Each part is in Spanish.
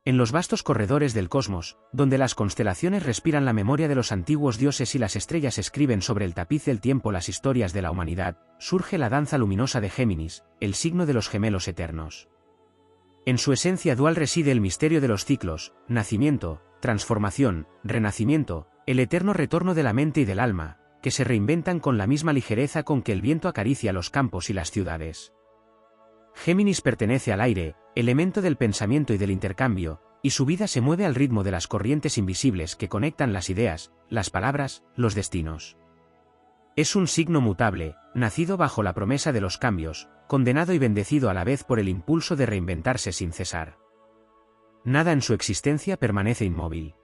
En los vastos corredores del cosmos, donde las constelaciones respiran la memoria de los antiguos dioses y las estrellas escriben sobre el tapiz del tiempo las historias de la humanidad, surge la danza luminosa de Géminis, el signo de los gemelos eternos. En su esencia dual reside el misterio de los ciclos, nacimiento, transformación, renacimiento, el eterno retorno de la mente y del alma, que se reinventan con la misma ligereza con que el viento acaricia los campos y las ciudades. Géminis pertenece al aire, elemento del pensamiento y del intercambio, y su vida se mueve al ritmo de las corrientes invisibles que conectan las ideas, las palabras, los destinos. Es un signo mutable, nacido bajo la promesa de los cambios, condenado y bendecido a la vez por el impulso de reinventarse sin cesar. Nada en su existencia permanece inmóvil.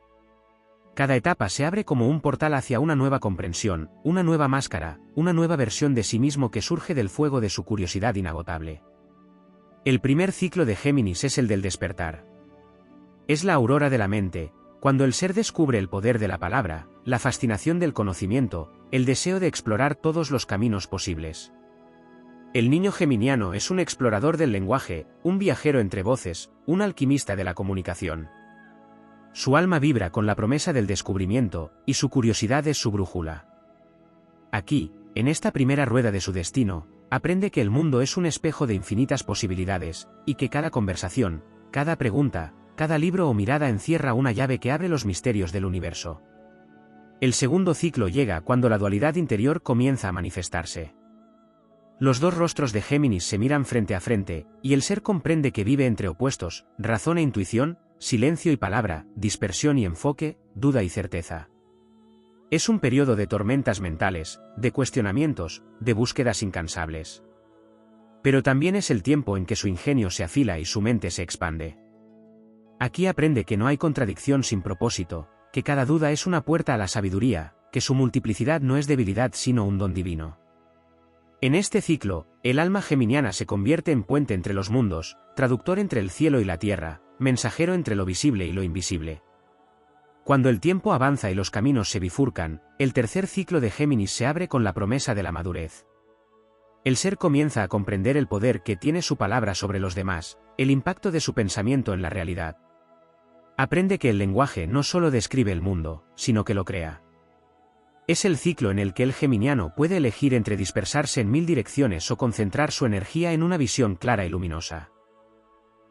Cada etapa se abre como un portal hacia una nueva comprensión, una nueva máscara, una nueva versión de sí mismo que surge del fuego de su curiosidad inagotable. El primer ciclo de Géminis es el del despertar. Es la aurora de la mente, cuando el ser descubre el poder de la palabra, la fascinación del conocimiento, el deseo de explorar todos los caminos posibles. El niño geminiano es un explorador del lenguaje, un viajero entre voces, un alquimista de la comunicación. Su alma vibra con la promesa del descubrimiento, y su curiosidad es su brújula. Aquí, en esta primera rueda de su destino, aprende que el mundo es un espejo de infinitas posibilidades, y que cada conversación, cada pregunta, cada libro o mirada encierra una llave que abre los misterios del universo. El segundo ciclo llega cuando la dualidad interior comienza a manifestarse. Los dos rostros de Géminis se miran frente a frente, y el ser comprende que vive entre opuestos, razón e intuición, silencio y palabra, dispersión y enfoque, duda y certeza. Es un periodo de tormentas mentales, de cuestionamientos, de búsquedas incansables. Pero también es el tiempo en que su ingenio se afila y su mente se expande. Aquí aprende que no hay contradicción sin propósito, que cada duda es una puerta a la sabiduría, que su multiplicidad no es debilidad sino un don divino. En este ciclo, el alma geminiana se convierte en puente entre los mundos, traductor entre el cielo y la tierra, mensajero entre lo visible y lo invisible. Cuando el tiempo avanza y los caminos se bifurcan, el tercer ciclo de Géminis se abre con la promesa de la madurez. El ser comienza a comprender el poder que tiene su palabra sobre los demás, el impacto de su pensamiento en la realidad. Aprende que el lenguaje no solo describe el mundo, sino que lo crea. Es el ciclo en el que el geminiano puede elegir entre dispersarse en 1000 direcciones o concentrar su energía en una visión clara y luminosa.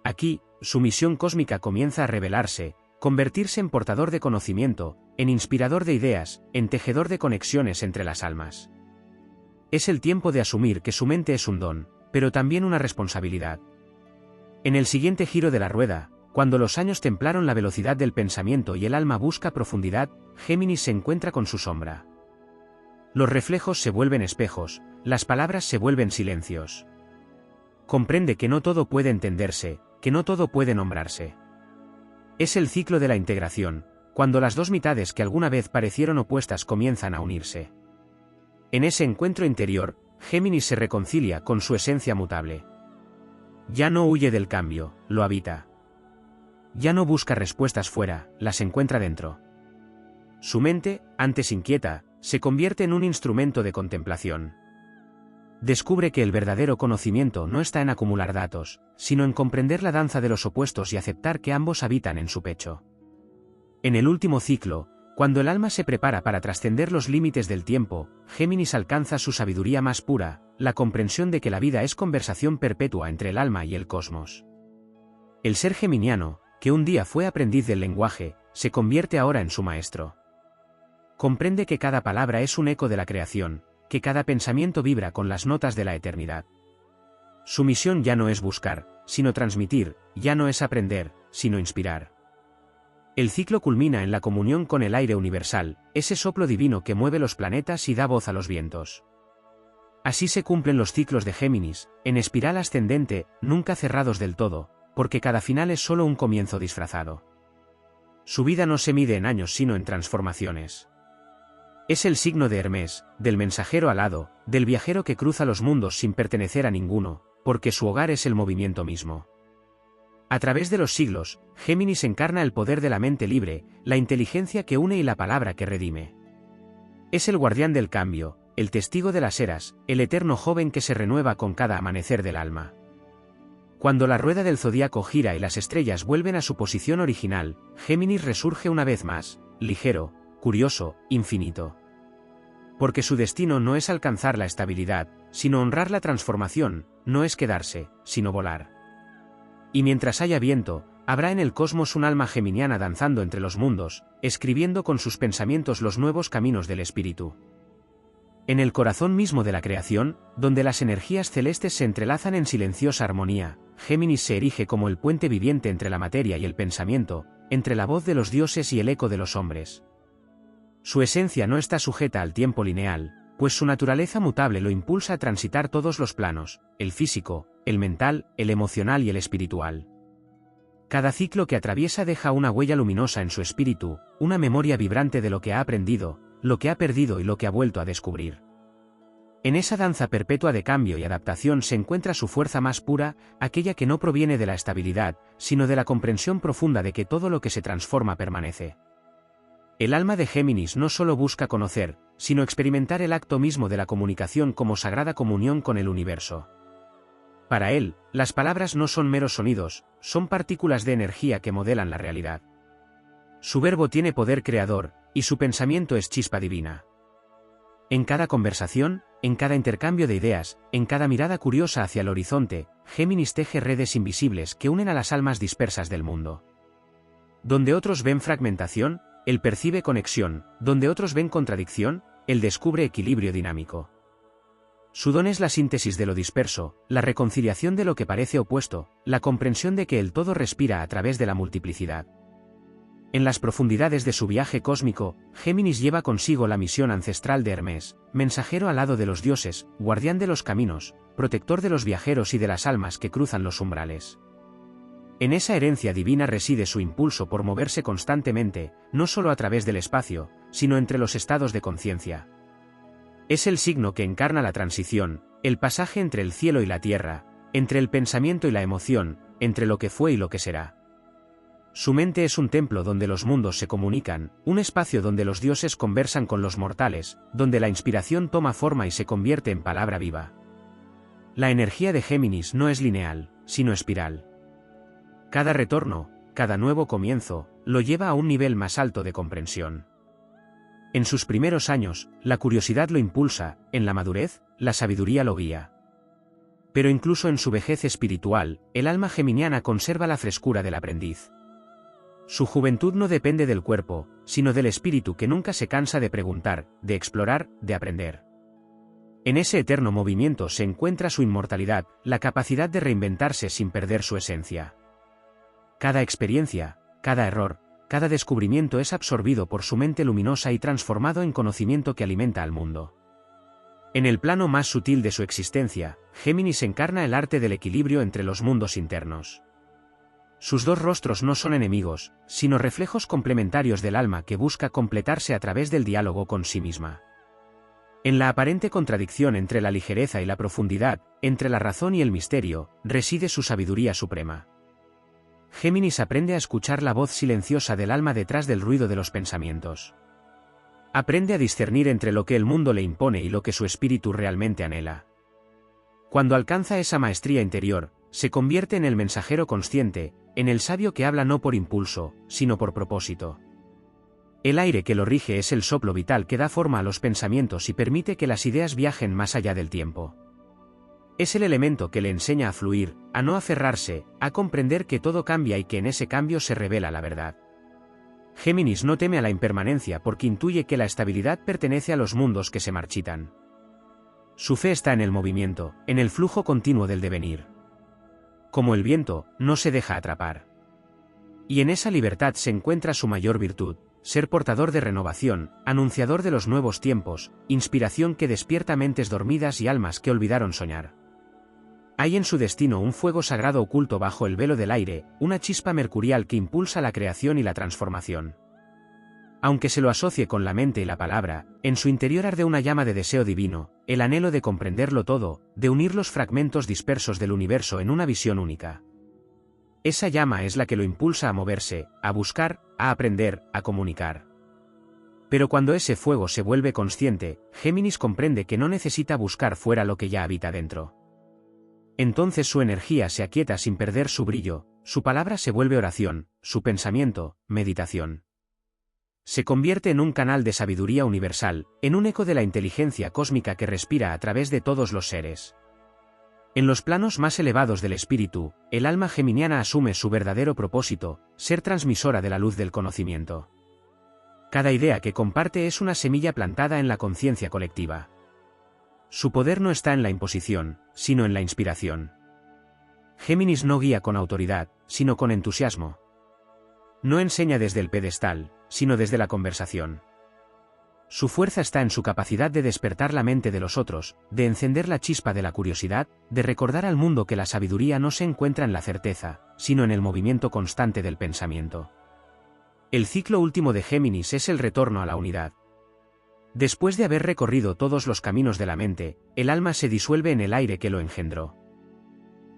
Aquí, su misión cósmica comienza a revelarse, convertirse en portador de conocimiento, en inspirador de ideas, en tejedor de conexiones entre las almas. Es el tiempo de asumir que su mente es un don, pero también una responsabilidad. En el siguiente giro de la rueda, cuando los años templaron la velocidad del pensamiento y el alma busca profundidad, Géminis se encuentra con su sombra. Los reflejos se vuelven espejos, las palabras se vuelven silencios. Comprende que no todo puede entenderse, que no todo puede nombrarse. Es el ciclo de la integración, cuando las dos mitades que alguna vez parecieron opuestas comienzan a unirse. En ese encuentro interior, Géminis se reconcilia con su esencia mutable. Ya no huye del cambio, lo habita. Ya no busca respuestas fuera, las encuentra dentro. Su mente, antes inquieta, se convierte en un instrumento de contemplación. Descubre que el verdadero conocimiento no está en acumular datos, sino en comprender la danza de los opuestos y aceptar que ambos habitan en su pecho. En el último ciclo, cuando el alma se prepara para trascender los límites del tiempo, Géminis alcanza su sabiduría más pura, la comprensión de que la vida es conversación perpetua entre el alma y el cosmos. El ser geminiano, que un día fue aprendiz del lenguaje, se convierte ahora en su maestro. Comprende que cada palabra es un eco de la creación, que cada pensamiento vibra con las notas de la eternidad. Su misión ya no es buscar, sino transmitir, ya no es aprender, sino inspirar. El ciclo culmina en la comunión con el aire universal, ese soplo divino que mueve los planetas y da voz a los vientos. Así se cumplen los ciclos de Géminis, en espiral ascendente, nunca cerrados del todo, porque cada final es solo un comienzo disfrazado. Su vida no se mide en años sino en transformaciones. Es el signo de Hermes, del mensajero alado, del viajero que cruza los mundos sin pertenecer a ninguno, porque su hogar es el movimiento mismo. A través de los siglos, Géminis encarna el poder de la mente libre, la inteligencia que une y la palabra que redime. Es el guardián del cambio, el testigo de las eras, el eterno joven que se renueva con cada amanecer del alma. Cuando la rueda del zodíaco gira y las estrellas vuelven a su posición original, Géminis resurge una vez más, ligero, curioso, infinito. Porque su destino no es alcanzar la estabilidad, sino honrar la transformación, no es quedarse, sino volar. Y mientras haya viento, habrá en el cosmos un alma geminiana danzando entre los mundos, escribiendo con sus pensamientos los nuevos caminos del espíritu. En el corazón mismo de la creación, donde las energías celestes se entrelazan en silenciosa armonía, Géminis se erige como el puente viviente entre la materia y el pensamiento, entre la voz de los dioses y el eco de los hombres. Su esencia no está sujeta al tiempo lineal, pues su naturaleza mutable lo impulsa a transitar todos los planos, el físico, el mental, el emocional y el espiritual. Cada ciclo que atraviesa deja una huella luminosa en su espíritu, una memoria vibrante de lo que ha aprendido, lo que ha perdido y lo que ha vuelto a descubrir. En esa danza perpetua de cambio y adaptación se encuentra su fuerza más pura, aquella que no proviene de la estabilidad, sino de la comprensión profunda de que todo lo que se transforma permanece. El alma de Géminis no solo busca conocer, sino experimentar el acto mismo de la comunicación como sagrada comunión con el universo. Para él, las palabras no son meros sonidos, son partículas de energía que modelan la realidad. Su verbo tiene poder creador, y su pensamiento es chispa divina. En cada conversación, en cada intercambio de ideas, en cada mirada curiosa hacia el horizonte, Géminis teje redes invisibles que unen a las almas dispersas del mundo. Donde otros ven fragmentación, él percibe conexión, donde otros ven contradicción, él descubre equilibrio dinámico. Su don es la síntesis de lo disperso, la reconciliación de lo que parece opuesto, la comprensión de que el todo respira a través de la multiplicidad. En las profundidades de su viaje cósmico, Géminis lleva consigo la misión ancestral de Hermes, mensajero al lado de los dioses, guardián de los caminos, protector de los viajeros y de las almas que cruzan los umbrales. En esa herencia divina reside su impulso por moverse constantemente, no solo a través del espacio, sino entre los estados de conciencia. Es el signo que encarna la transición, el pasaje entre el cielo y la tierra, entre el pensamiento y la emoción, entre lo que fue y lo que será. Su mente es un templo donde los mundos se comunican, un espacio donde los dioses conversan con los mortales, donde la inspiración toma forma y se convierte en palabra viva. La energía de Géminis no es lineal, sino espiral. Cada retorno, cada nuevo comienzo, lo lleva a un nivel más alto de comprensión. En sus primeros años, la curiosidad lo impulsa, en la madurez, la sabiduría lo guía. Pero incluso en su vejez espiritual, el alma geminiana conserva la frescura del aprendiz. Su juventud no depende del cuerpo, sino del espíritu que nunca se cansa de preguntar, de explorar, de aprender. En ese eterno movimiento se encuentra su inmortalidad, la capacidad de reinventarse sin perder su esencia. Cada experiencia, cada error, cada descubrimiento es absorbido por su mente luminosa y transformado en conocimiento que alimenta al mundo. En el plano más sutil de su existencia, Géminis encarna el arte del equilibrio entre los mundos internos. Sus dos rostros no son enemigos, sino reflejos complementarios del alma que busca completarse a través del diálogo con sí misma. En la aparente contradicción entre la ligereza y la profundidad, entre la razón y el misterio, reside su sabiduría suprema. Géminis aprende a escuchar la voz silenciosa del alma detrás del ruido de los pensamientos. Aprende a discernir entre lo que el mundo le impone y lo que su espíritu realmente anhela. Cuando alcanza esa maestría interior, se convierte en el mensajero consciente, en el sabio que habla no por impulso, sino por propósito. El aire que lo rige es el soplo vital que da forma a los pensamientos y permite que las ideas viajen más allá del tiempo. Es el elemento que le enseña a fluir, a no aferrarse, a comprender que todo cambia y que en ese cambio se revela la verdad. Géminis no teme a la impermanencia porque intuye que la estabilidad pertenece a los mundos que se marchitan. Su fe está en el movimiento, en el flujo continuo del devenir. Como el viento, no se deja atrapar. Y en esa libertad se encuentra su mayor virtud, ser portador de renovación, anunciador de los nuevos tiempos, inspiración que despierta mentes dormidas y almas que olvidaron soñar. Hay en su destino un fuego sagrado oculto bajo el velo del aire, una chispa mercurial que impulsa la creación y la transformación. Aunque se lo asocie con la mente y la palabra, en su interior arde una llama de deseo divino, el anhelo de comprenderlo todo, de unir los fragmentos dispersos del universo en una visión única. Esa llama es la que lo impulsa a moverse, a buscar, a aprender, a comunicar. Pero cuando ese fuego se vuelve consciente, Géminis comprende que no necesita buscar fuera lo que ya habita dentro. Entonces su energía se aquieta sin perder su brillo, su palabra se vuelve oración, su pensamiento, meditación. Se convierte en un canal de sabiduría universal, en un eco de la inteligencia cósmica que respira a través de todos los seres. En los planos más elevados del espíritu, el alma geminiana asume su verdadero propósito, ser transmisora de la luz del conocimiento. Cada idea que comparte es una semilla plantada en la conciencia colectiva. Su poder no está en la imposición, sino en la inspiración. Géminis no guía con autoridad, sino con entusiasmo. No enseña desde el pedestal, sino desde la conversación. Su fuerza está en su capacidad de despertar la mente de los otros, de encender la chispa de la curiosidad, de recordar al mundo que la sabiduría no se encuentra en la certeza, sino en el movimiento constante del pensamiento. El ciclo último de Géminis es el retorno a la unidad. Después de haber recorrido todos los caminos de la mente, el alma se disuelve en el aire que lo engendró.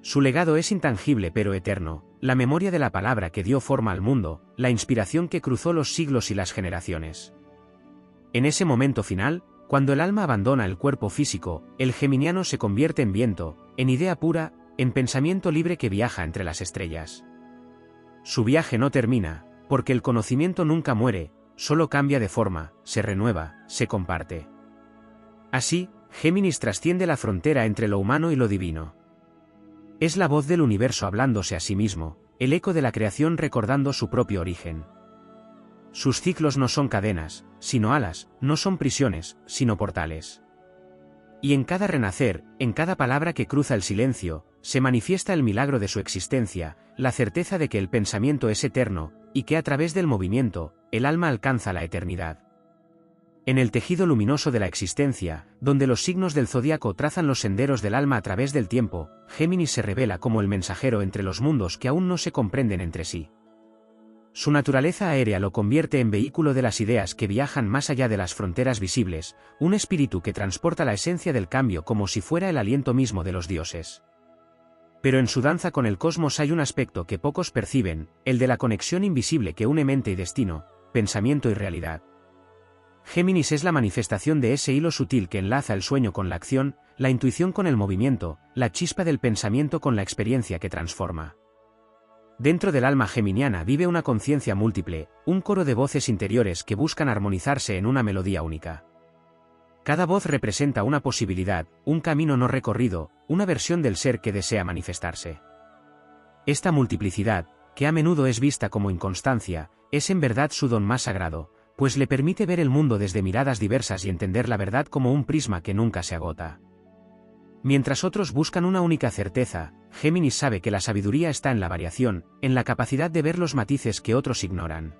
Su legado es intangible pero eterno, la memoria de la palabra que dio forma al mundo, la inspiración que cruzó los siglos y las generaciones. En ese momento final, cuando el alma abandona el cuerpo físico, el geminiano se convierte en viento, en idea pura, en pensamiento libre que viaja entre las estrellas. Su viaje no termina, porque el conocimiento nunca muere, solo cambia de forma, se renueva, se comparte. Así, Géminis trasciende la frontera entre lo humano y lo divino. Es la voz del universo hablándose a sí mismo, el eco de la creación recordando su propio origen. Sus ciclos no son cadenas, sino alas, no son prisiones, sino portales. Y en cada renacer, en cada palabra que cruza el silencio, se manifiesta el milagro de su existencia, la certeza de que el pensamiento es eterno, y que a través del movimiento, el alma alcanza la eternidad. En el tejido luminoso de la existencia, donde los signos del zodiaco trazan los senderos del alma a través del tiempo, Géminis se revela como el mensajero entre los mundos que aún no se comprenden entre sí. Su naturaleza aérea lo convierte en vehículo de las ideas que viajan más allá de las fronteras visibles, un espíritu que transporta la esencia del cambio como si fuera el aliento mismo de los dioses. Pero en su danza con el cosmos hay un aspecto que pocos perciben, el de la conexión invisible que une mente y destino, pensamiento y realidad. Géminis es la manifestación de ese hilo sutil que enlaza el sueño con la acción, la intuición con el movimiento, la chispa del pensamiento con la experiencia que transforma. Dentro del alma geminiana vive una conciencia múltiple, un coro de voces interiores que buscan armonizarse en una melodía única. Cada voz representa una posibilidad, un camino no recorrido, una versión del ser que desea manifestarse. Esta multiplicidad, que a menudo es vista como inconstancia, es en verdad su don más sagrado, pues le permite ver el mundo desde miradas diversas y entender la verdad como un prisma que nunca se agota. Mientras otros buscan una única certeza, Géminis sabe que la sabiduría está en la variación, en la capacidad de ver los matices que otros ignoran.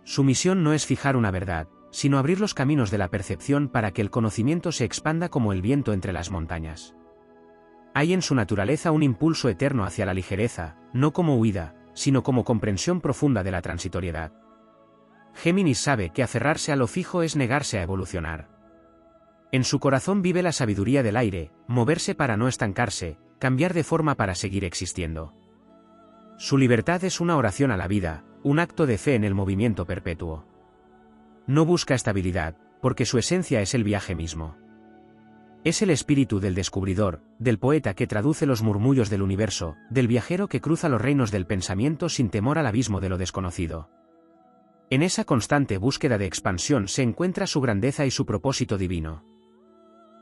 Su misión no es fijar una verdad, sino abrir los caminos de la percepción para que el conocimiento se expanda como el viento entre las montañas. Hay en su naturaleza un impulso eterno hacia la ligereza, no como huida, sino como comprensión profunda de la transitoriedad. Géminis sabe que aferrarse a lo fijo es negarse a evolucionar. En su corazón vive la sabiduría del aire, moverse para no estancarse, cambiar de forma para seguir existiendo. Su libertad es una oración a la vida, un acto de fe en el movimiento perpetuo. No busca estabilidad, porque su esencia es el viaje mismo. Es el espíritu del descubridor, del poeta que traduce los murmullos del universo, del viajero que cruza los reinos del pensamiento sin temor al abismo de lo desconocido. En esa constante búsqueda de expansión se encuentra su grandeza y su propósito divino.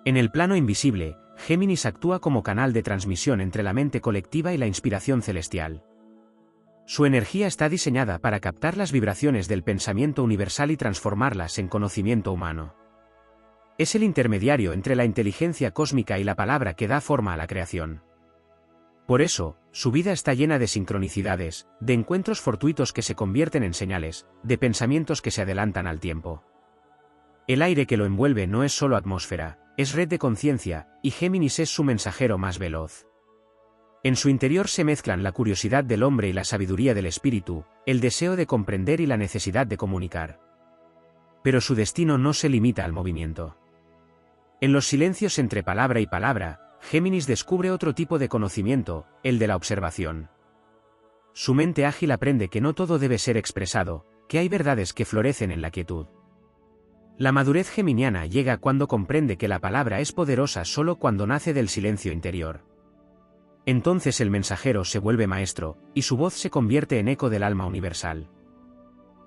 En el plano invisible, Géminis actúa como canal de transmisión entre la mente colectiva y la inspiración celestial. Su energía está diseñada para captar las vibraciones del pensamiento universal y transformarlas en conocimiento humano. Es el intermediario entre la inteligencia cósmica y la palabra que da forma a la creación. Por eso, su vida está llena de sincronicidades, de encuentros fortuitos que se convierten en señales, de pensamientos que se adelantan al tiempo. El aire que lo envuelve no es solo atmósfera, es red de conciencia, y Géminis es su mensajero más veloz. En su interior se mezclan la curiosidad del hombre y la sabiduría del espíritu, el deseo de comprender y la necesidad de comunicar. Pero su destino no se limita al movimiento. En los silencios entre palabra y palabra, Géminis descubre otro tipo de conocimiento, el de la observación. Su mente ágil aprende que no todo debe ser expresado, que hay verdades que florecen en la quietud. La madurez geminiana llega cuando comprende que la palabra es poderosa solo cuando nace del silencio interior. Entonces el mensajero se vuelve maestro, y su voz se convierte en eco del alma universal.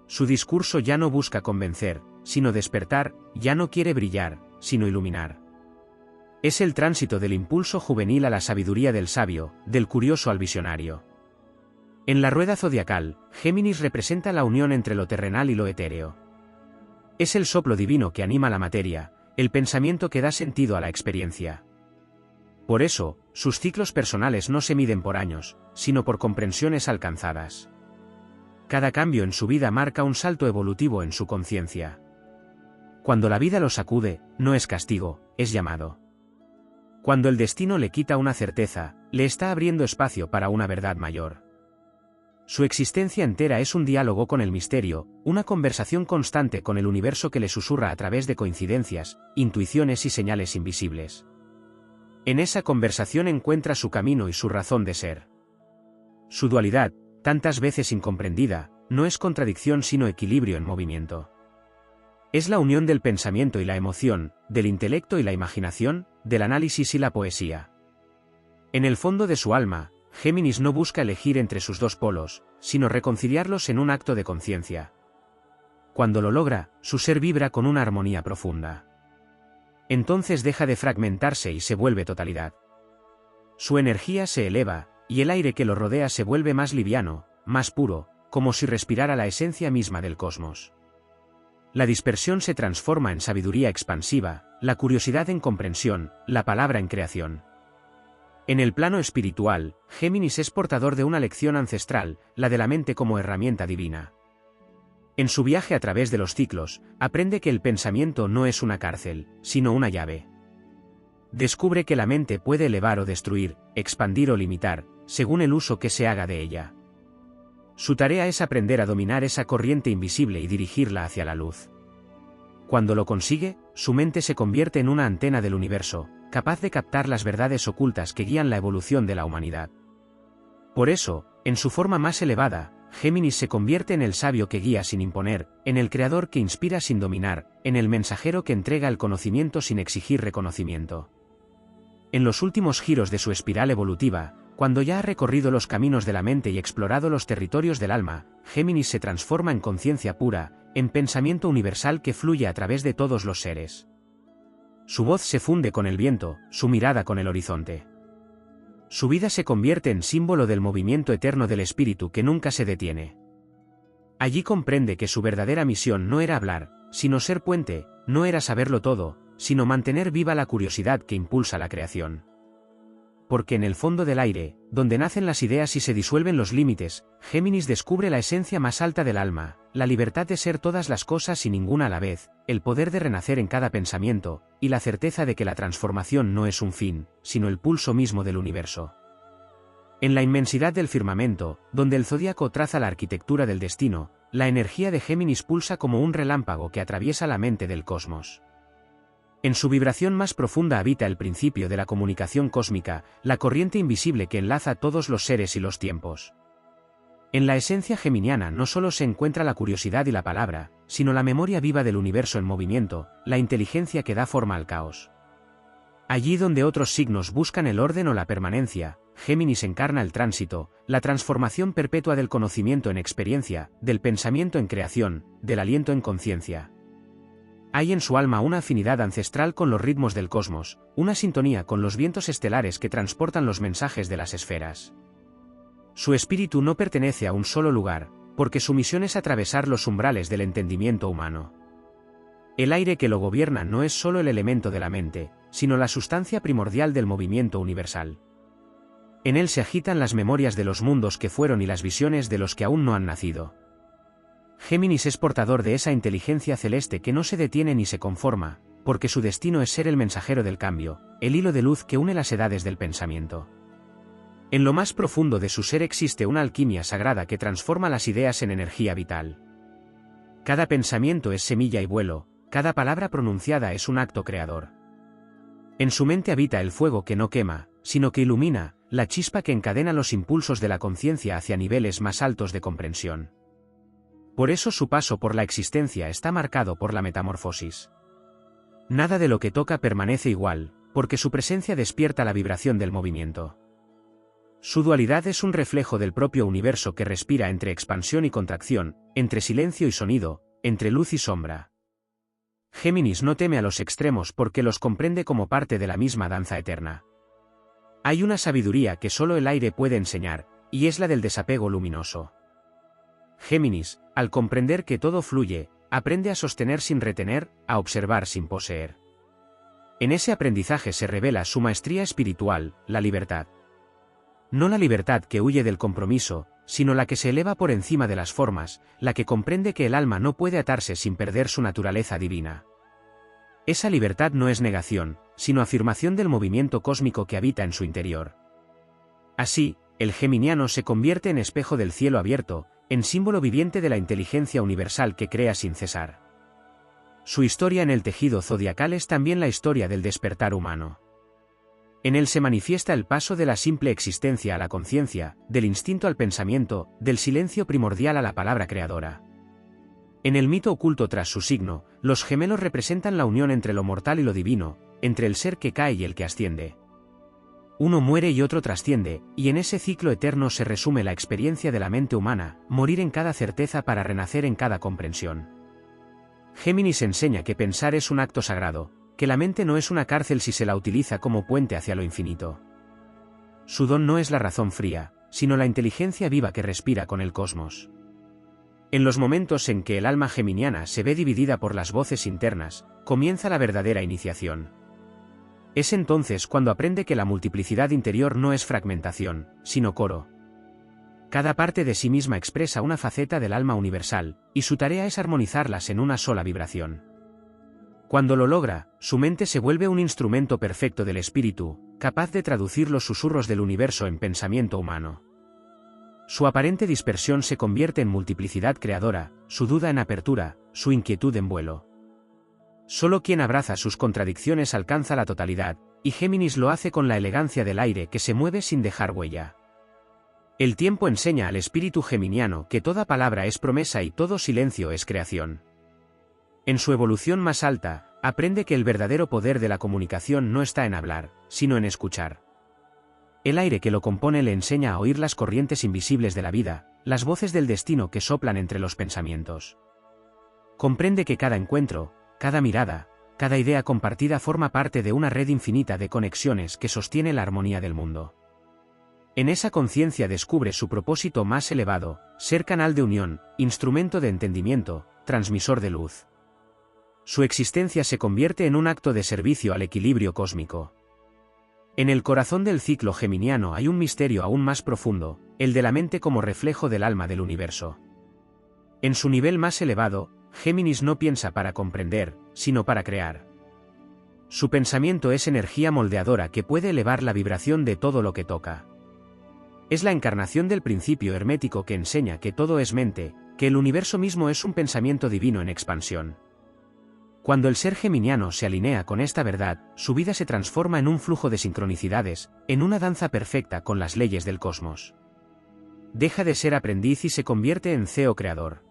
Su discurso ya no busca convencer, sino despertar, ya no quiere brillar, sino iluminar. Es el tránsito del impulso juvenil a la sabiduría del sabio, del curioso al visionario. En la rueda zodiacal, Géminis representa la unión entre lo terrenal y lo etéreo. Es el soplo divino que anima la materia, el pensamiento que da sentido a la experiencia. Por eso, sus ciclos personales no se miden por años, sino por comprensiones alcanzadas. Cada cambio en su vida marca un salto evolutivo en su conciencia. Cuando la vida lo sacude, no es castigo, es llamado. Cuando el destino le quita una certeza, le está abriendo espacio para una verdad mayor. Su existencia entera es un diálogo con el misterio, una conversación constante con el universo que le susurra a través de coincidencias, intuiciones y señales invisibles. En esa conversación encuentra su camino y su razón de ser. Su dualidad, tantas veces incomprendida, no es contradicción sino equilibrio en movimiento. Es la unión del pensamiento y la emoción, del intelecto y la imaginación, del análisis y la poesía. En el fondo de su alma, Géminis no busca elegir entre sus dos polos, sino reconciliarlos en un acto de conciencia. Cuando lo logra, su ser vibra con una armonía profunda. Entonces deja de fragmentarse y se vuelve totalidad. Su energía se eleva, y el aire que lo rodea se vuelve más liviano, más puro, como si respirara la esencia misma del cosmos. La dispersión se transforma en sabiduría expansiva, la curiosidad en comprensión, la palabra en creación. En el plano espiritual, Géminis es portador de una lección ancestral, la de la mente como herramienta divina. En su viaje a través de los ciclos, aprende que el pensamiento no es una cárcel, sino una llave. Descubre que la mente puede elevar o destruir, expandir o limitar, según el uso que se haga de ella. Su tarea es aprender a dominar esa corriente invisible y dirigirla hacia la luz. Cuando lo consigue, su mente se convierte en una antena del universo, capaz de captar las verdades ocultas que guían la evolución de la humanidad. Por eso, en su forma más elevada, Géminis se convierte en el sabio que guía sin imponer, en el creador que inspira sin dominar, en el mensajero que entrega el conocimiento sin exigir reconocimiento. En los últimos giros de su espiral evolutiva, cuando ya ha recorrido los caminos de la mente y explorado los territorios del alma, Géminis se transforma en conciencia pura, en pensamiento universal que fluye a través de todos los seres. Su voz se funde con el viento, su mirada con el horizonte. Su vida se convierte en símbolo del movimiento eterno del espíritu que nunca se detiene. Allí comprende que su verdadera misión no era hablar, sino ser puente, no era saberlo todo, sino mantener viva la curiosidad que impulsa la creación. Porque en el fondo del aire, donde nacen las ideas y se disuelven los límites, Géminis descubre la esencia más alta del alma, la libertad de ser todas las cosas y ninguna a la vez, el poder de renacer en cada pensamiento, y la certeza de que la transformación no es un fin, sino el pulso mismo del universo. En la inmensidad del firmamento, donde el zodíaco traza la arquitectura del destino, la energía de Géminis pulsa como un relámpago que atraviesa la mente del cosmos. En su vibración más profunda habita el principio de la comunicación cósmica, la corriente invisible que enlaza todos los seres y los tiempos. En la esencia geminiana no solo se encuentra la curiosidad y la palabra, sino la memoria viva del universo en movimiento, la inteligencia que da forma al caos. Allí donde otros signos buscan el orden o la permanencia, Géminis encarna el tránsito, la transformación perpetua del conocimiento en experiencia, del pensamiento en creación, del aliento en conciencia. Hay en su alma una afinidad ancestral con los ritmos del cosmos, una sintonía con los vientos estelares que transportan los mensajes de las esferas. Su espíritu no pertenece a un solo lugar, porque su misión es atravesar los umbrales del entendimiento humano. El aire que lo gobierna no es solo el elemento de la mente, sino la sustancia primordial del movimiento universal. En él se agitan las memorias de los mundos que fueron y las visiones de los que aún no han nacido. Géminis es portador de esa inteligencia celeste que no se detiene ni se conforma, porque su destino es ser el mensajero del cambio, el hilo de luz que une las edades del pensamiento. En lo más profundo de su ser existe una alquimia sagrada que transforma las ideas en energía vital. Cada pensamiento es semilla y vuelo, cada palabra pronunciada es un acto creador. En su mente habita el fuego que no quema, sino que ilumina, la chispa que encadena los impulsos de la conciencia hacia niveles más altos de comprensión. Por eso su paso por la existencia está marcado por la metamorfosis. Nada de lo que toca permanece igual, porque su presencia despierta la vibración del movimiento. Su dualidad es un reflejo del propio universo que respira entre expansión y contracción, entre silencio y sonido, entre luz y sombra. Géminis no teme a los extremos porque los comprende como parte de la misma danza eterna. Hay una sabiduría que solo el aire puede enseñar, y es la del desapego luminoso. Géminis, al comprender que todo fluye, aprende a sostener sin retener, a observar sin poseer. En ese aprendizaje se revela su maestría espiritual, la libertad. No la libertad que huye del compromiso, sino la que se eleva por encima de las formas, la que comprende que el alma no puede atarse sin perder su naturaleza divina. Esa libertad no es negación, sino afirmación del movimiento cósmico que habita en su interior. Así, el geminiano se convierte en espejo del cielo abierto, en símbolo viviente de la inteligencia universal que crea sin cesar. Su historia en el tejido zodiacal es también la historia del despertar humano. En él se manifiesta el paso de la simple existencia a la conciencia, del instinto al pensamiento, del silencio primordial a la palabra creadora. En el mito oculto tras su signo, los gemelos representan la unión entre lo mortal y lo divino, entre el ser que cae y el que asciende. Uno muere y otro trasciende, y en ese ciclo eterno se resume la experiencia de la mente humana, morir en cada certeza para renacer en cada comprensión. Géminis enseña que pensar es un acto sagrado, que la mente no es una cárcel si se la utiliza como puente hacia lo infinito. Su don no es la razón fría, sino la inteligencia viva que respira con el cosmos. En los momentos en que el alma geminiana se ve dividida por las voces internas, comienza la verdadera iniciación. Es entonces cuando aprende que la multiplicidad interior no es fragmentación, sino coro. Cada parte de sí misma expresa una faceta del alma universal, y su tarea es armonizarlas en una sola vibración. Cuando lo logra, su mente se vuelve un instrumento perfecto del espíritu, capaz de traducir los susurros del universo en pensamiento humano. Su aparente dispersión se convierte en multiplicidad creadora, su duda en apertura, su inquietud en vuelo. Solo quien abraza sus contradicciones alcanza la totalidad, y Géminis lo hace con la elegancia del aire que se mueve sin dejar huella. El tiempo enseña al espíritu geminiano que toda palabra es promesa y todo silencio es creación. En su evolución más alta, aprende que el verdadero poder de la comunicación no está en hablar, sino en escuchar. El aire que lo compone le enseña a oír las corrientes invisibles de la vida, las voces del destino que soplan entre los pensamientos. Comprende que cada encuentro, cada mirada, cada idea compartida forma parte de una red infinita de conexiones que sostiene la armonía del mundo. En esa conciencia descubre su propósito más elevado, ser canal de unión, instrumento de entendimiento, transmisor de luz. Su existencia se convierte en un acto de servicio al equilibrio cósmico. En el corazón del ciclo geminiano hay un misterio aún más profundo, el de la mente como reflejo del alma del universo. En su nivel más elevado, Géminis no piensa para comprender, sino para crear. Su pensamiento es energía moldeadora que puede elevar la vibración de todo lo que toca. Es la encarnación del principio hermético que enseña que todo es mente, que el universo mismo es un pensamiento divino en expansión. Cuando el ser geminiano se alinea con esta verdad, su vida se transforma en un flujo de sincronicidades, en una danza perfecta con las leyes del cosmos. Deja de ser aprendiz y se convierte en CEO creador.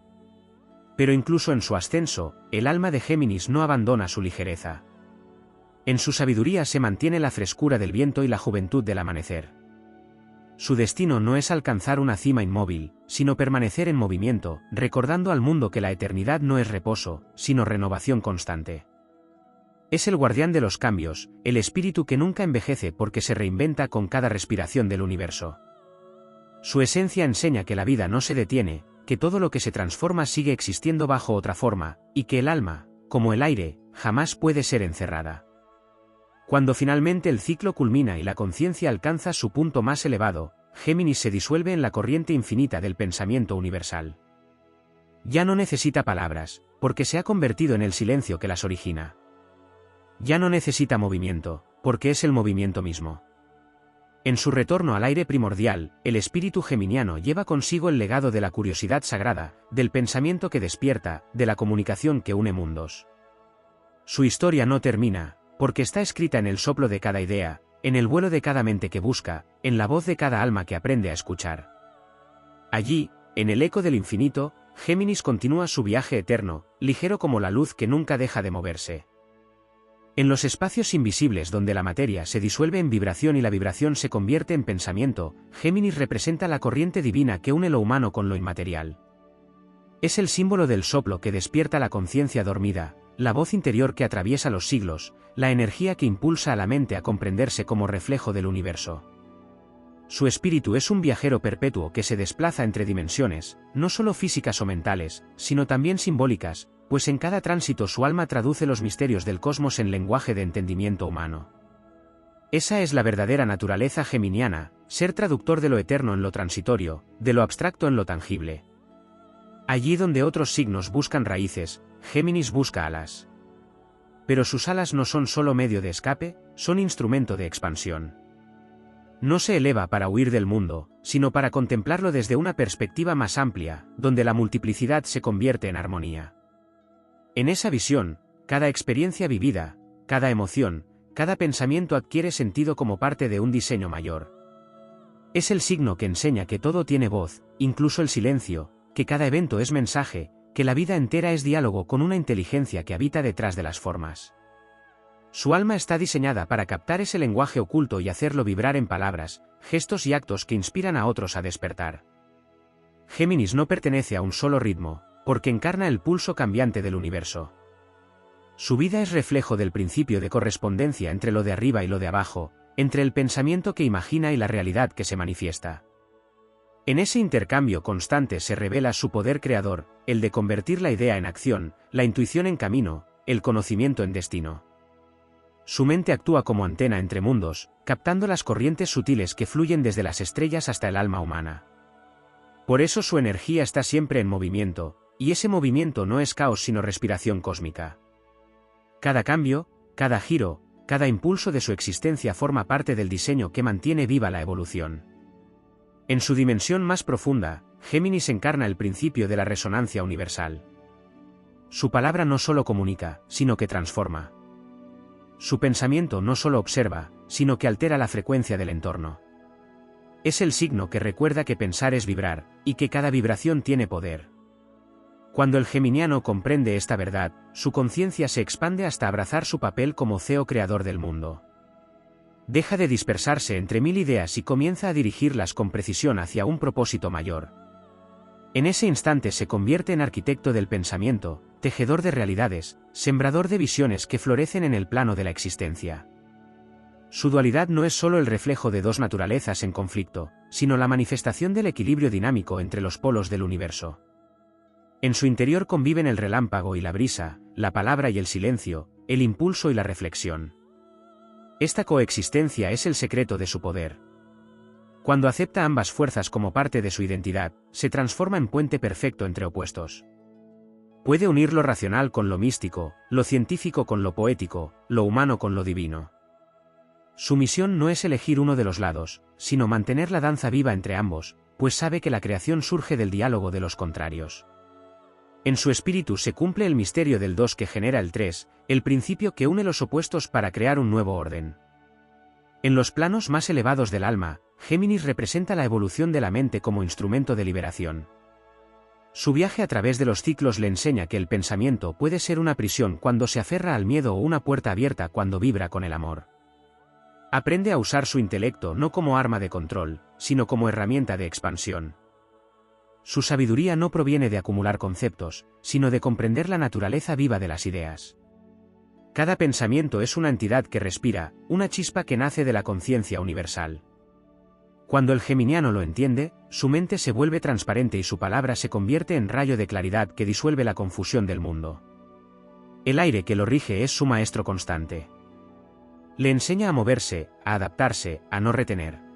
Pero incluso en su ascenso, el alma de Géminis no abandona su ligereza. En su sabiduría se mantiene la frescura del viento y la juventud del amanecer. Su destino no es alcanzar una cima inmóvil, sino permanecer en movimiento, recordando al mundo que la eternidad no es reposo, sino renovación constante. Es el guardián de los cambios, el espíritu que nunca envejece porque se reinventa con cada respiración del universo. Su esencia enseña que la vida no se detiene, que todo lo que se transforma sigue existiendo bajo otra forma, y que el alma, como el aire, jamás puede ser encerrada. Cuando finalmente el ciclo culmina y la conciencia alcanza su punto más elevado, Géminis se disuelve en la corriente infinita del pensamiento universal. Ya no necesita palabras, porque se ha convertido en el silencio que las origina. Ya no necesita movimiento, porque es el movimiento mismo. En su retorno al aire primordial, el espíritu geminiano lleva consigo el legado de la curiosidad sagrada, del pensamiento que despierta, de la comunicación que une mundos. Su historia no termina, porque está escrita en el soplo de cada idea, en el vuelo de cada mente que busca, en la voz de cada alma que aprende a escuchar. Allí, en el eco del infinito, Géminis continúa su viaje eterno, ligero como la luz que nunca deja de moverse. En los espacios invisibles donde la materia se disuelve en vibración y la vibración se convierte en pensamiento, Géminis representa la corriente divina que une lo humano con lo inmaterial. Es el símbolo del soplo que despierta la conciencia dormida, la voz interior que atraviesa los siglos, la energía que impulsa a la mente a comprenderse como reflejo del universo. Su espíritu es un viajero perpetuo que se desplaza entre dimensiones, no solo físicas o mentales, sino también simbólicas, pues en cada tránsito su alma traduce los misterios del cosmos en lenguaje de entendimiento humano. Esa es la verdadera naturaleza geminiana, ser traductor de lo eterno en lo transitorio, de lo abstracto en lo tangible. Allí donde otros signos buscan raíces, Géminis busca alas. Pero sus alas no son solo medio de escape, son instrumento de expansión. No se eleva para huir del mundo, sino para contemplarlo desde una perspectiva más amplia, donde la multiplicidad se convierte en armonía. En esa visión, cada experiencia vivida, cada emoción, cada pensamiento adquiere sentido como parte de un diseño mayor. Es el signo que enseña que todo tiene voz, incluso el silencio, que cada evento es mensaje, que la vida entera es diálogo con una inteligencia que habita detrás de las formas. Su alma está diseñada para captar ese lenguaje oculto y hacerlo vibrar en palabras, gestos y actos que inspiran a otros a despertar. Géminis no pertenece a un solo ritmo, porque encarna el pulso cambiante del universo. Su vida es reflejo del principio de correspondencia entre lo de arriba y lo de abajo, entre el pensamiento que imagina y la realidad que se manifiesta. En ese intercambio constante se revela su poder creador, el de convertir la idea en acción, la intuición en camino, el conocimiento en destino. Su mente actúa como antena entre mundos, captando las corrientes sutiles que fluyen desde las estrellas hasta el alma humana. Por eso su energía está siempre en movimiento, y ese movimiento no es caos sino respiración cósmica. Cada cambio, cada giro, cada impulso de su existencia forma parte del diseño que mantiene viva la evolución. En su dimensión más profunda, Géminis encarna el principio de la resonancia universal. Su palabra no solo comunica, sino que transforma. Su pensamiento no solo observa, sino que altera la frecuencia del entorno. Es el signo que recuerda que pensar es vibrar, y que cada vibración tiene poder. Cuando el geminiano comprende esta verdad, su conciencia se expande hasta abrazar su papel como CEO creador del mundo. Deja de dispersarse entre mil ideas y comienza a dirigirlas con precisión hacia un propósito mayor. En ese instante se convierte en arquitecto del pensamiento, tejedor de realidades, sembrador de visiones que florecen en el plano de la existencia. Su dualidad no es solo el reflejo de dos naturalezas en conflicto, sino la manifestación del equilibrio dinámico entre los polos del universo. En su interior conviven el relámpago y la brisa, la palabra y el silencio, el impulso y la reflexión. Esta coexistencia es el secreto de su poder. Cuando acepta ambas fuerzas como parte de su identidad, se transforma en puente perfecto entre opuestos. Puede unir lo racional con lo místico, lo científico con lo poético, lo humano con lo divino. Su misión no es elegir uno de los lados, sino mantener la danza viva entre ambos, pues sabe que la creación surge del diálogo de los contrarios. En su espíritu se cumple el misterio del 2 que genera el 3, el principio que une los opuestos para crear un nuevo orden. En los planos más elevados del alma, Géminis representa la evolución de la mente como instrumento de liberación. Su viaje a través de los ciclos le enseña que el pensamiento puede ser una prisión cuando se aferra al miedo o una puerta abierta cuando vibra con el amor. Aprende a usar su intelecto no como arma de control, sino como herramienta de expansión. Su sabiduría no proviene de acumular conceptos, sino de comprender la naturaleza viva de las ideas. Cada pensamiento es una entidad que respira, una chispa que nace de la conciencia universal. Cuando el geminiano lo entiende, su mente se vuelve transparente y su palabra se convierte en rayo de claridad que disuelve la confusión del mundo. El aire que lo rige es su maestro constante. Le enseña a moverse, a adaptarse, a no retener.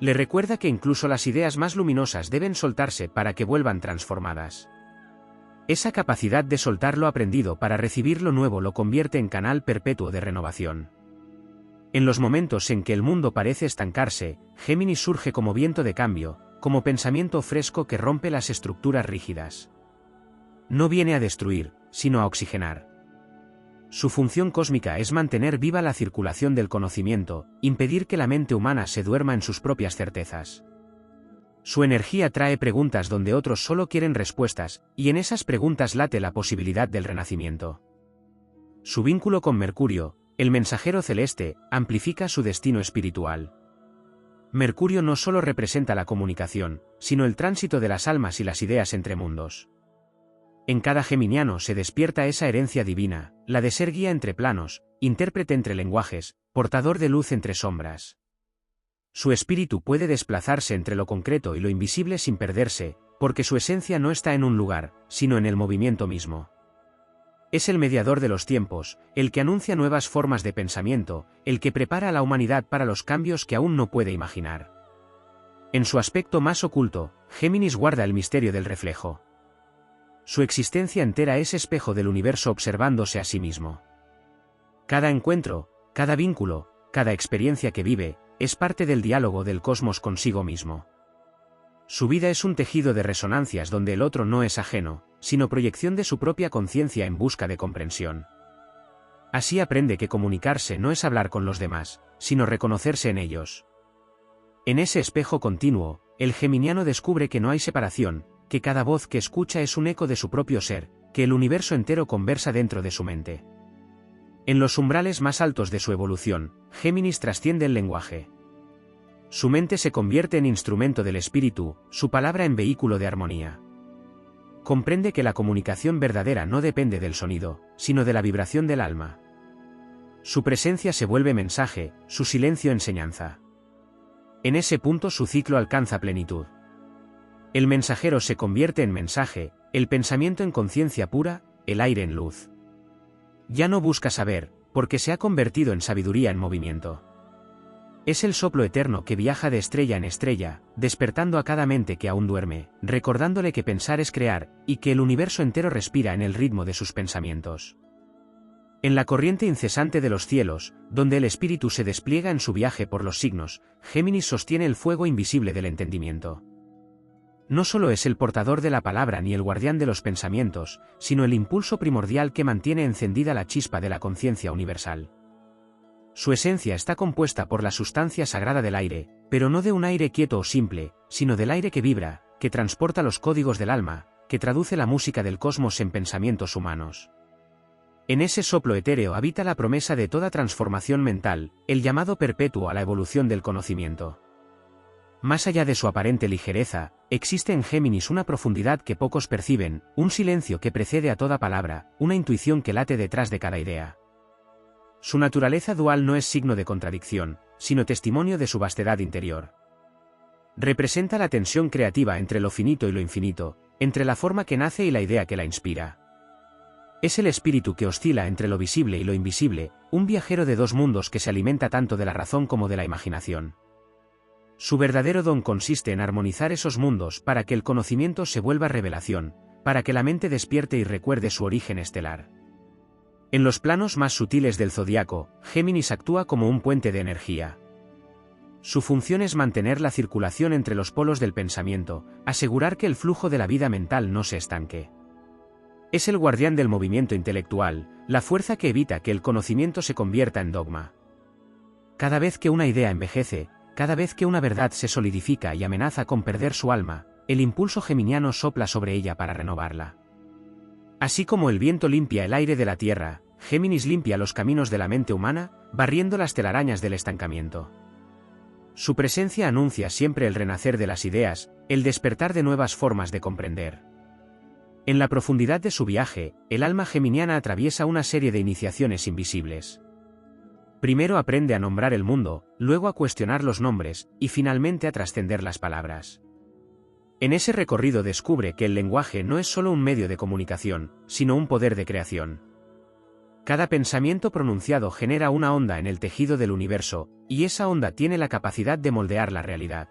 Le recuerda que incluso las ideas más luminosas deben soltarse para que vuelvan transformadas. Esa capacidad de soltar lo aprendido para recibir lo nuevo lo convierte en canal perpetuo de renovación. En los momentos en que el mundo parece estancarse, Géminis surge como viento de cambio, como pensamiento fresco que rompe las estructuras rígidas. No viene a destruir, sino a oxigenar. Su función cósmica es mantener viva la circulación del conocimiento, impedir que la mente humana se duerma en sus propias certezas. Su energía trae preguntas donde otros solo quieren respuestas, y en esas preguntas late la posibilidad del renacimiento. Su vínculo con Mercurio, el mensajero celeste, amplifica su destino espiritual. Mercurio no solo representa la comunicación, sino el tránsito de las almas y las ideas entre mundos. En cada geminiano se despierta esa herencia divina, la de ser guía entre planos, intérprete entre lenguajes, portador de luz entre sombras. Su espíritu puede desplazarse entre lo concreto y lo invisible sin perderse, porque su esencia no está en un lugar, sino en el movimiento mismo. Es el mediador de los tiempos, el que anuncia nuevas formas de pensamiento, el que prepara a la humanidad para los cambios que aún no puede imaginar. En su aspecto más oculto, Géminis guarda el misterio del reflejo. Su existencia entera es espejo del universo observándose a sí mismo. Cada encuentro, cada vínculo, cada experiencia que vive, es parte del diálogo del cosmos consigo mismo. Su vida es un tejido de resonancias donde el otro no es ajeno, sino proyección de su propia conciencia en busca de comprensión. Así aprende que comunicarse no es hablar con los demás, sino reconocerse en ellos. En ese espejo continuo, el geminiano descubre que no hay separación, que cada voz que escucha es un eco de su propio ser, que el universo entero conversa dentro de su mente. En los umbrales más altos de su evolución, Géminis trasciende el lenguaje. Su mente se convierte en instrumento del espíritu, su palabra en vehículo de armonía. Comprende que la comunicación verdadera no depende del sonido, sino de la vibración del alma. Su presencia se vuelve mensaje, su silencio enseñanza. En ese punto su ciclo alcanza plenitud. El mensajero se convierte en mensaje, el pensamiento en conciencia pura, el aire en luz. Ya no busca saber, porque se ha convertido en sabiduría en movimiento. Es el soplo eterno que viaja de estrella en estrella, despertando a cada mente que aún duerme, recordándole que pensar es crear, y que el universo entero respira en el ritmo de sus pensamientos. En la corriente incesante de los cielos, donde el espíritu se despliega en su viaje por los signos, Géminis sostiene el fuego invisible del entendimiento. No solo es el portador de la palabra ni el guardián de los pensamientos, sino el impulso primordial que mantiene encendida la chispa de la conciencia universal. Su esencia está compuesta por la sustancia sagrada del aire, pero no de un aire quieto o simple, sino del aire que vibra, que transporta los códigos del alma, que traduce la música del cosmos en pensamientos humanos. En ese soplo etéreo habita la promesa de toda transformación mental, el llamado perpetuo a la evolución del conocimiento. Más allá de su aparente ligereza, existe en Géminis una profundidad que pocos perciben, un silencio que precede a toda palabra, una intuición que late detrás de cada idea. Su naturaleza dual no es signo de contradicción, sino testimonio de su vastedad interior. Representa la tensión creativa entre lo finito y lo infinito, entre la forma que nace y la idea que la inspira. Es el espíritu que oscila entre lo visible y lo invisible, un viajero de dos mundos que se alimenta tanto de la razón como de la imaginación. Su verdadero don consiste en armonizar esos mundos para que el conocimiento se vuelva revelación, para que la mente despierte y recuerde su origen estelar. En los planos más sutiles del zodiaco, Géminis actúa como un puente de energía. Su función es mantener la circulación entre los polos del pensamiento, asegurar que el flujo de la vida mental no se estanque. Es el guardián del movimiento intelectual, la fuerza que evita que el conocimiento se convierta en dogma. Cada vez que una idea envejece, cada vez que una verdad se solidifica y amenaza con perder su alma, el impulso geminiano sopla sobre ella para renovarla. Así como el viento limpia el aire de la tierra, Géminis limpia los caminos de la mente humana, barriendo las telarañas del estancamiento. Su presencia anuncia siempre el renacer de las ideas, el despertar de nuevas formas de comprender. En la profundidad de su viaje, el alma geminiana atraviesa una serie de iniciaciones invisibles. Primero aprende a nombrar el mundo, luego a cuestionar los nombres, y finalmente a trascender las palabras. En ese recorrido descubre que el lenguaje no es solo un medio de comunicación, sino un poder de creación. Cada pensamiento pronunciado genera una onda en el tejido del universo, y esa onda tiene la capacidad de moldear la realidad.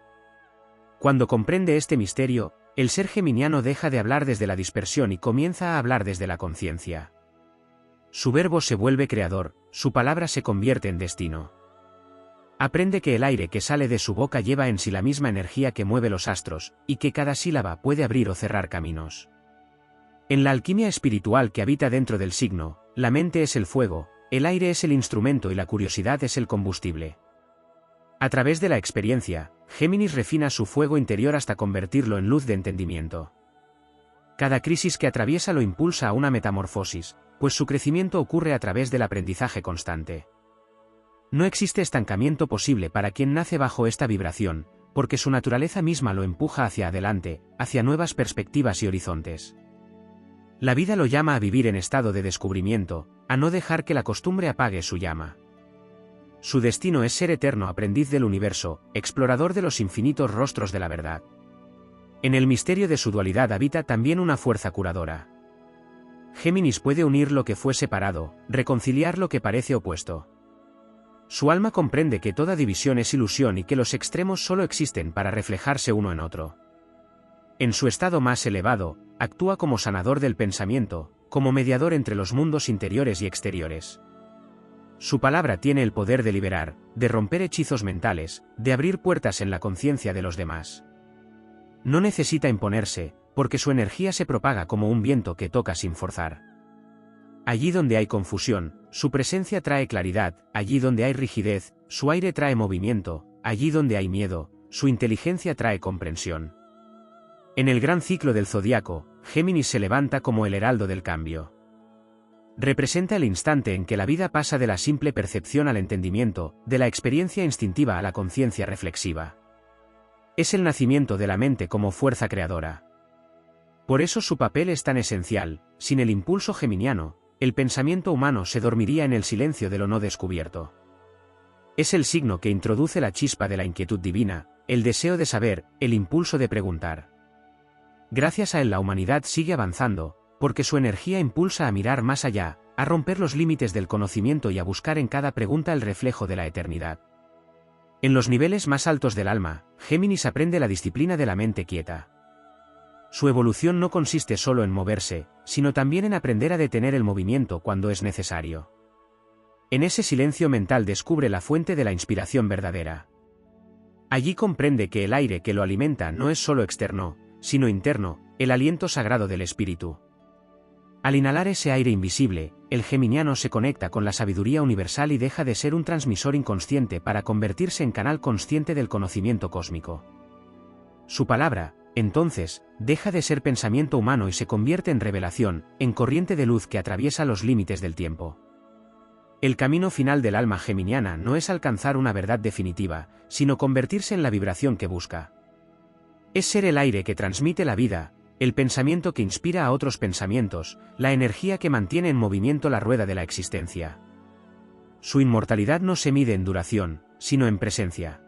Cuando comprende este misterio, el ser geminiano deja de hablar desde la dispersión y comienza a hablar desde la conciencia. Su verbo se vuelve creador, su palabra se convierte en destino. Aprende que el aire que sale de su boca lleva en sí la misma energía que mueve los astros, y que cada sílaba puede abrir o cerrar caminos. En la alquimia espiritual que habita dentro del signo, la mente es el fuego, el aire es el instrumento y la curiosidad es el combustible. A través de la experiencia, Géminis refina su fuego interior hasta convertirlo en luz de entendimiento. Cada crisis que atraviesa lo impulsa a una metamorfosis, pues su crecimiento ocurre a través del aprendizaje constante. No existe estancamiento posible para quien nace bajo esta vibración, porque su naturaleza misma lo empuja hacia adelante, hacia nuevas perspectivas y horizontes. La vida lo llama a vivir en estado de descubrimiento, a no dejar que la costumbre apague su llama. Su destino es ser eterno aprendiz del universo, explorador de los infinitos rostros de la verdad. En el misterio de su dualidad habita también una fuerza curadora. Géminis puede unir lo que fue separado, reconciliar lo que parece opuesto. Su alma comprende que toda división es ilusión y que los extremos solo existen para reflejarse uno en otro. En su estado más elevado, actúa como sanador del pensamiento, como mediador entre los mundos interiores y exteriores. Su palabra tiene el poder de liberar, de romper hechizos mentales, de abrir puertas en la conciencia de los demás. No necesita imponerse, porque su energía se propaga como un viento que toca sin forzar. Allí donde hay confusión, su presencia trae claridad; allí donde hay rigidez, su aire trae movimiento; allí donde hay miedo, su inteligencia trae comprensión. En el gran ciclo del zodiaco, Géminis se levanta como el heraldo del cambio. Representa el instante en que la vida pasa de la simple percepción al entendimiento, de la experiencia instintiva a la conciencia reflexiva. Es el nacimiento de la mente como fuerza creadora. Por eso su papel es tan esencial; sin el impulso geminiano, el pensamiento humano se dormiría en el silencio de lo no descubierto. Es el signo que introduce la chispa de la inquietud divina, el deseo de saber, el impulso de preguntar. Gracias a él la humanidad sigue avanzando, porque su energía impulsa a mirar más allá, a romper los límites del conocimiento y a buscar en cada pregunta el reflejo de la eternidad. En los niveles más altos del alma, Géminis aprende la disciplina de la mente quieta. Su evolución no consiste solo en moverse, sino también en aprender a detener el movimiento cuando es necesario. En ese silencio mental descubre la fuente de la inspiración verdadera. Allí comprende que el aire que lo alimenta no es solo externo, sino interno, el aliento sagrado del espíritu. Al inhalar ese aire invisible, el geminiano se conecta con la sabiduría universal y deja de ser un transmisor inconsciente para convertirse en canal consciente del conocimiento cósmico. Su palabra, entonces, deja de ser pensamiento humano y se convierte en revelación, en corriente de luz que atraviesa los límites del tiempo. El camino final del alma geminiana no es alcanzar una verdad definitiva, sino convertirse en la vibración que busca. Es ser el aire que transmite la vida, el pensamiento que inspira a otros pensamientos, la energía que mantiene en movimiento la rueda de la existencia. Su inmortalidad no se mide en duración, sino en presencia.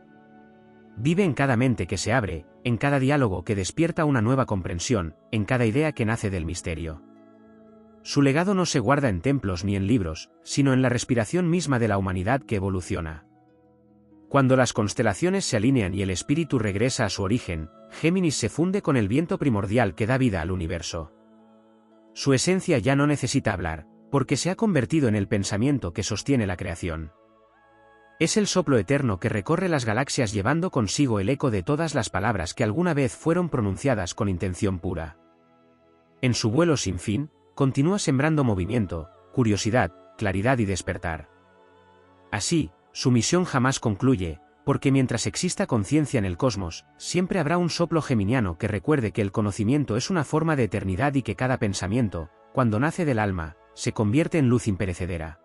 Vive en cada mente que se abre, en cada diálogo que despierta una nueva comprensión, en cada idea que nace del misterio. Su legado no se guarda en templos ni en libros, sino en la respiración misma de la humanidad que evoluciona. Cuando las constelaciones se alinean y el espíritu regresa a su origen, Géminis se funde con el viento primordial que da vida al universo. Su esencia ya no necesita hablar, porque se ha convertido en el pensamiento que sostiene la creación. Es el soplo eterno que recorre las galaxias llevando consigo el eco de todas las palabras que alguna vez fueron pronunciadas con intención pura. En su vuelo sin fin, continúa sembrando movimiento, curiosidad, claridad y despertar. Así, su misión jamás concluye, porque mientras exista conciencia en el cosmos, siempre habrá un soplo geminiano que recuerde que el conocimiento es una forma de eternidad y que cada pensamiento, cuando nace del alma, se convierte en luz imperecedera.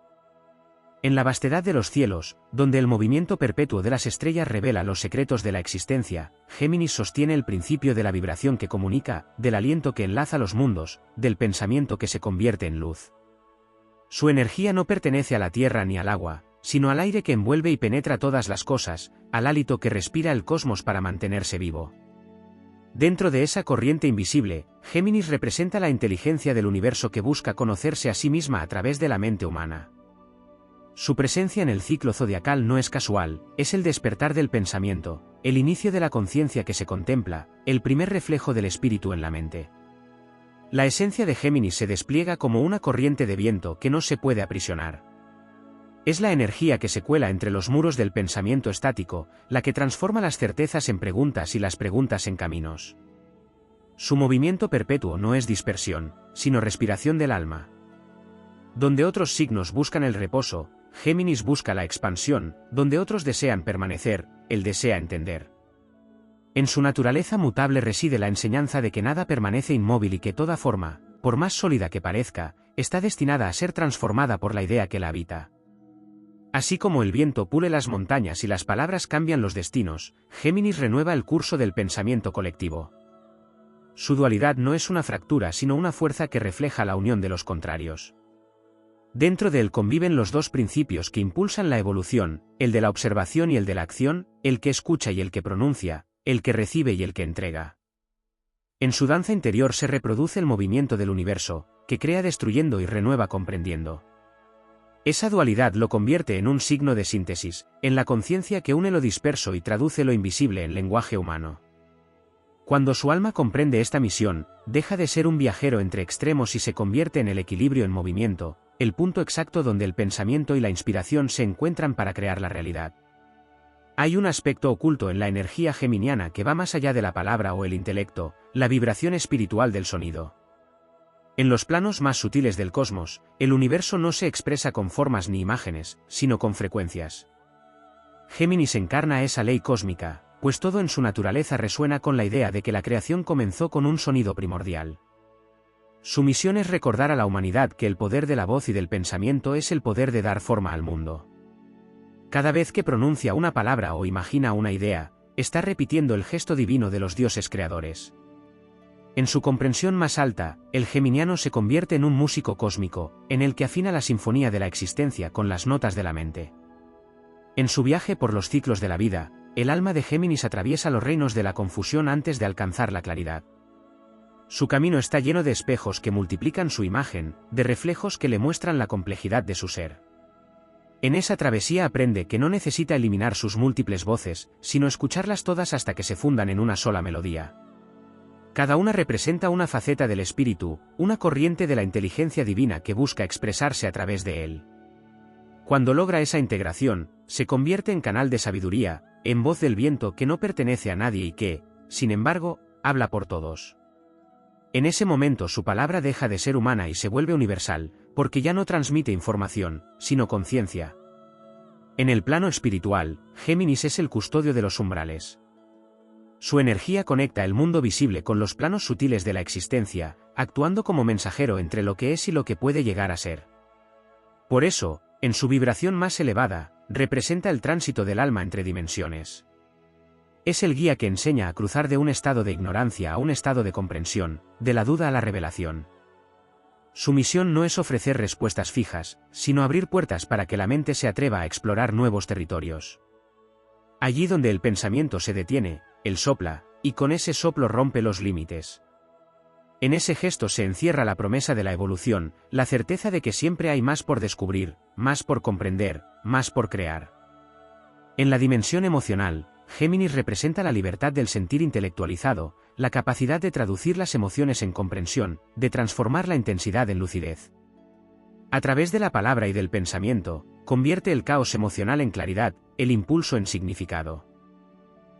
En la vastedad de los cielos, donde el movimiento perpetuo de las estrellas revela los secretos de la existencia, Géminis sostiene el principio de la vibración que comunica, del aliento que enlaza los mundos, del pensamiento que se convierte en luz. Su energía no pertenece a la tierra ni al agua, sino al aire que envuelve y penetra todas las cosas, al hálito que respira el cosmos para mantenerse vivo. Dentro de esa corriente invisible, Géminis representa la inteligencia del universo que busca conocerse a sí misma a través de la mente humana. Su presencia en el ciclo zodiacal no es casual, es el despertar del pensamiento, el inicio de la conciencia que se contempla, el primer reflejo del espíritu en la mente. La esencia de Géminis se despliega como una corriente de viento que no se puede aprisionar. Es la energía que se cuela entre los muros del pensamiento estático, la que transforma las certezas en preguntas y las preguntas en caminos. Su movimiento perpetuo no es dispersión, sino respiración del alma. Donde otros signos buscan el reposo, Géminis busca la expansión; donde otros desean permanecer, él desea entender. En su naturaleza mutable reside la enseñanza de que nada permanece inmóvil y que toda forma, por más sólida que parezca, está destinada a ser transformada por la idea que la habita. Así como el viento pule las montañas y las palabras cambian los destinos, Géminis renueva el curso del pensamiento colectivo. Su dualidad no es una fractura sino una fuerza que refleja la unión de los contrarios. Dentro de él conviven los dos principios que impulsan la evolución, el de la observación y el de la acción, el que escucha y el que pronuncia, el que recibe y el que entrega. En su danza interior se reproduce el movimiento del universo, que crea destruyendo y renueva comprendiendo. Esa dualidad lo convierte en un signo de síntesis, en la conciencia que une lo disperso y traduce lo invisible en lenguaje humano. Cuando su alma comprende esta misión, deja de ser un viajero entre extremos y se convierte en el equilibrio en movimiento, el punto exacto donde el pensamiento y la inspiración se encuentran para crear la realidad. Hay un aspecto oculto en la energía geminiana que va más allá de la palabra o el intelecto, la vibración espiritual del sonido. En los planos más sutiles del cosmos, el universo no se expresa con formas ni imágenes, sino con frecuencias. Géminis encarna esa ley cósmica, pues todo en su naturaleza resuena con la idea de que la creación comenzó con un sonido primordial. Su misión es recordar a la humanidad que el poder de la voz y del pensamiento es el poder de dar forma al mundo. Cada vez que pronuncia una palabra o imagina una idea, está repitiendo el gesto divino de los dioses creadores. En su comprensión más alta, el geminiano se convierte en un músico cósmico, en el que afina la sinfonía de la existencia con las notas de la mente. En su viaje por los ciclos de la vida, el alma de Géminis atraviesa los reinos de la confusión antes de alcanzar la claridad. Su camino está lleno de espejos que multiplican su imagen, de reflejos que le muestran la complejidad de su ser. En esa travesía aprende que no necesita eliminar sus múltiples voces, sino escucharlas todas hasta que se fundan en una sola melodía. Cada una representa una faceta del espíritu, una corriente de la inteligencia divina que busca expresarse a través de él. Cuando logra esa integración, se convierte en canal de sabiduría, en voz del viento que no pertenece a nadie y que, sin embargo, habla por todos. En ese momento su palabra deja de ser humana y se vuelve universal, porque ya no transmite información, sino conciencia. En el plano espiritual, Géminis es el custodio de los umbrales. Su energía conecta el mundo visible con los planos sutiles de la existencia, actuando como mensajero entre lo que es y lo que puede llegar a ser. Por eso, en su vibración más elevada, representa el tránsito del alma entre dimensiones. Es el guía que enseña a cruzar de un estado de ignorancia a un estado de comprensión, de la duda a la revelación. Su misión no es ofrecer respuestas fijas, sino abrir puertas para que la mente se atreva a explorar nuevos territorios. Allí donde el pensamiento se detiene, él sopla, y con ese soplo rompe los límites. En ese gesto se encierra la promesa de la evolución, la certeza de que siempre hay más por descubrir, más por comprender, más por crear. En la dimensión emocional, Géminis representa la libertad del sentir intelectualizado, la capacidad de traducir las emociones en comprensión, de transformar la intensidad en lucidez. A través de la palabra y del pensamiento, convierte el caos emocional en claridad, el impulso en significado.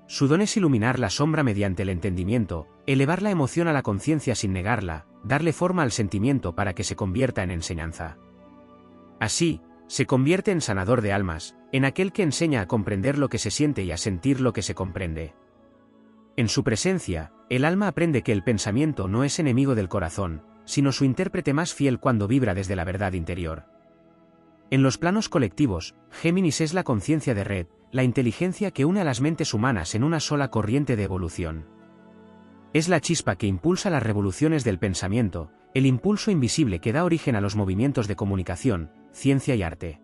Su don es iluminar la sombra mediante el entendimiento, elevar la emoción a la conciencia sin negarla, darle forma al sentimiento para que se convierta en enseñanza. Así, se convierte en sanador de almas, en aquel que enseña a comprender lo que se siente y a sentir lo que se comprende. En su presencia, el alma aprende que el pensamiento no es enemigo del corazón, sino su intérprete más fiel cuando vibra desde la verdad interior. En los planos colectivos, Géminis es la conciencia de red, la inteligencia que une a las mentes humanas en una sola corriente de evolución. Es la chispa que impulsa las revoluciones del pensamiento, el impulso invisible que da origen a los movimientos de comunicación, ciencia y arte.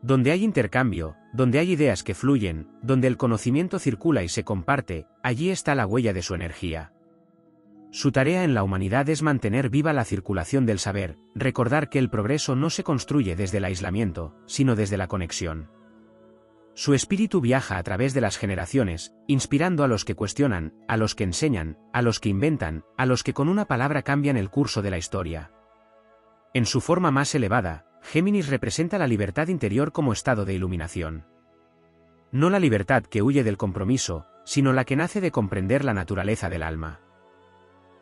Donde hay intercambio, donde hay ideas que fluyen, donde el conocimiento circula y se comparte, allí está la huella de su energía. Su tarea en la humanidad es mantener viva la circulación del saber, recordar que el progreso no se construye desde el aislamiento, sino desde la conexión. Su espíritu viaja a través de las generaciones, inspirando a los que cuestionan, a los que enseñan, a los que inventan, a los que con una palabra cambian el curso de la historia. En su forma más elevada, Géminis representa la libertad interior como estado de iluminación. No la libertad que huye del compromiso, sino la que nace de comprender la naturaleza del alma.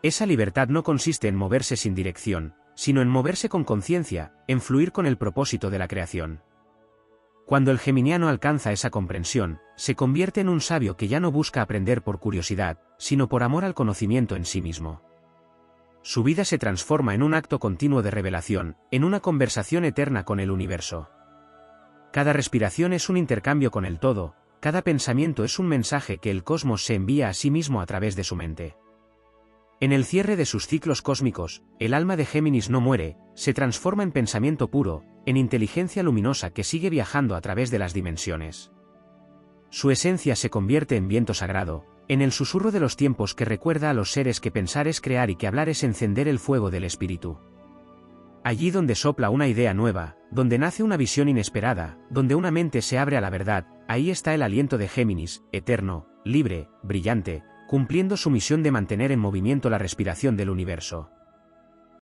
Esa libertad no consiste en moverse sin dirección, sino en moverse con conciencia, en fluir con el propósito de la creación. Cuando el geminiano alcanza esa comprensión, se convierte en un sabio que ya no busca aprender por curiosidad, sino por amor al conocimiento en sí mismo. Su vida se transforma en un acto continuo de revelación, en una conversación eterna con el universo. Cada respiración es un intercambio con el todo, cada pensamiento es un mensaje que el cosmos se envía a sí mismo a través de su mente. En el cierre de sus ciclos cósmicos, el alma de Géminis no muere, se transforma en pensamiento puro, en inteligencia luminosa que sigue viajando a través de las dimensiones. Su esencia se convierte en viento sagrado, en el susurro de los tiempos que recuerda a los seres que pensar es crear y que hablar es encender el fuego del espíritu. Allí donde sopla una idea nueva, donde nace una visión inesperada, donde una mente se abre a la verdad, ahí está el aliento de Géminis, eterno, libre, brillante, cumpliendo su misión de mantener en movimiento la respiración del universo.